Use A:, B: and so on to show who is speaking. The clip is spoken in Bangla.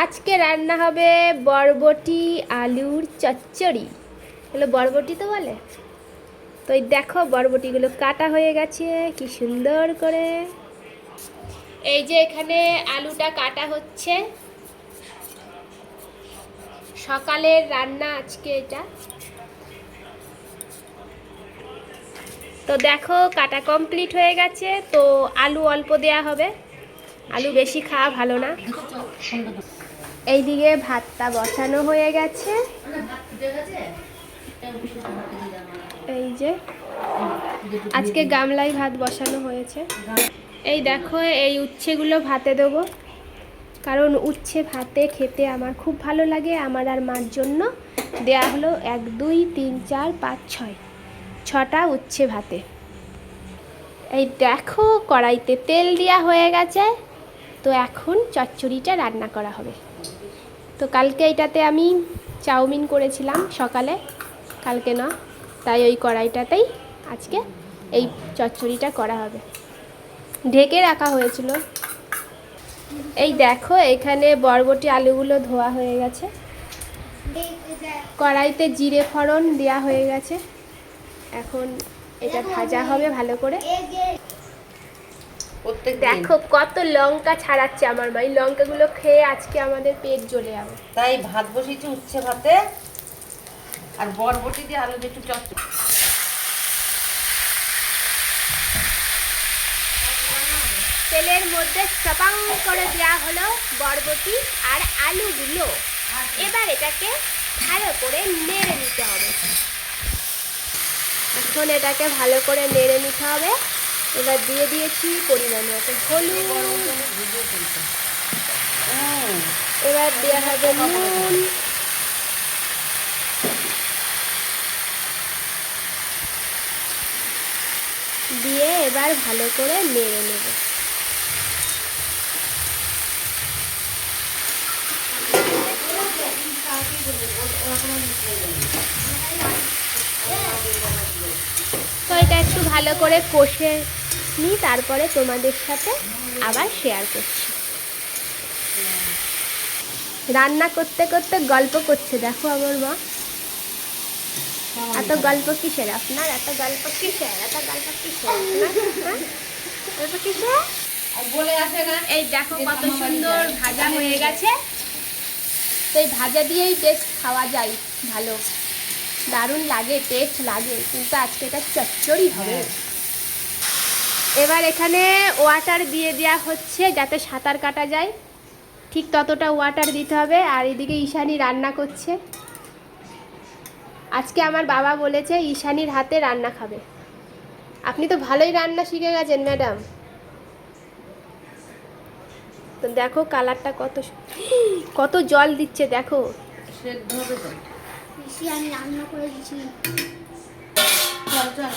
A: আজকে রান্না হবে বরবটি আলুর চচ্চড়ি। এগুলো বরবটি তো বলে। তো এই দেখো বরবটিগুলো কাটা হয়ে গেছে কি সুন্দর করে। এই যে এখানে আলুটা কাটা হচ্ছে। সকালের রান্না আজকে এটা। তো দেখো কাটা কমপ্লিট হয়ে গেছে। তো আলু অল্প দেয়া হবে, আলু বেশি খাওয়া ভালো না। এইদিকে ভাতটা বসানো হয়ে গেছে। এই যে আজকে গামলায় ভাত বসানো হয়েছে। এই দেখো এই উচ্ছেগুলো ভাতে দেবো, কারণ উচ্ছে ভাতে খেতে আমার খুব ভালো লাগে। আমার আর মার জন্য দেয়া হলো 1 2 3 4 5 6 6টা উচ্ছে ভাতে। এই দেখো কড়াইতে তেল দেওয়া হয়ে গেছে। তো এখন চচ্চড়িটা রান্না করা হবে। তো কালকে এটাতে আমি চাউমিন করেছিলাম সকালে, কালকে না, তাই ওই কড়াইটাতেই আজকে এই চচ্চড়িটা করা হবে। ঢেকে রাখা হয়েছিল। এই দেখো এখানে বরবটি আলুগুলো ধোয়া হয়ে গেছে। কড়াইতে জিরে ফোড়ন দেওয়া হয়ে গেছে। এখন এটা ভাজা হবে ভালো করে। দেখো কত লঙ্কা ছাড়াচ্ছে আমার মা। এই লঙ্কাগুলো খেয়ে আজকে আমাদের পেট জ্বলে যাবে।
B: তাই ভাত বসিয়েছি উচ্ছে ভাতে, আর বরবটি দিয়ে আলু দিয়ে একটু চচ্চড়ি।
A: তেলের মধ্যে চাপাং করে দেওয়া হলো বরবটি আর আলুগুলো। এবার এটাকে ভালো করে নেড়ে নিতে হবে। এখন এটাকে ভালো করে নেড়ে নিতে হবে। এবার দিয়ে দিয়েছি পরিমাণ মতো হলুদ, এবার দেওয়া হবে নুন, দিয়ে এবার ভালো করে নেড়ে নেব। তো এটা একটু ভালো করে কষে নিই, তারপরে তোমাদের সাথে আবার শেয়ার করছি। রান্না করতে করতে গল্প করছে দেখো আমার মা। এত গল্প কিসের আপনার? এত গল্প কিসের? এত গল্প কিসের আপনার? গল্প কিসের?
B: বলে আসে না।
A: এই দেখো কত সুন্দর ভাজা হয়ে গেছে। তো এই ভাজা দিয়েই টেস্ট খাওয়া যায় ভালো, দারুণ লাগে, টেস্ট লাগে। কিন্তু আজকে এটা চচ্চড়ি হবে। এবার এখানে ওয়াটার দিয়ে দেওয়া হচ্ছে যাতে সাঁতার কাটা যায়, ঠিক ততটা ওয়াটার দিতে হবে। আর এদিকে ঈশানী রান্না করছে। আজকে আমার বাবা বলেছে ঈশানীর হাতে রান্না খাবে। আপনি তো ভালোই রান্না শিখে গেছেন ম্যাডাম। তো দেখো কালারটা কত কত জল দিচ্ছে দেখো।
B: সেদ্ধ হবে তো।
C: আমি রান্না করে দিচ্ছি।
B: চল চল।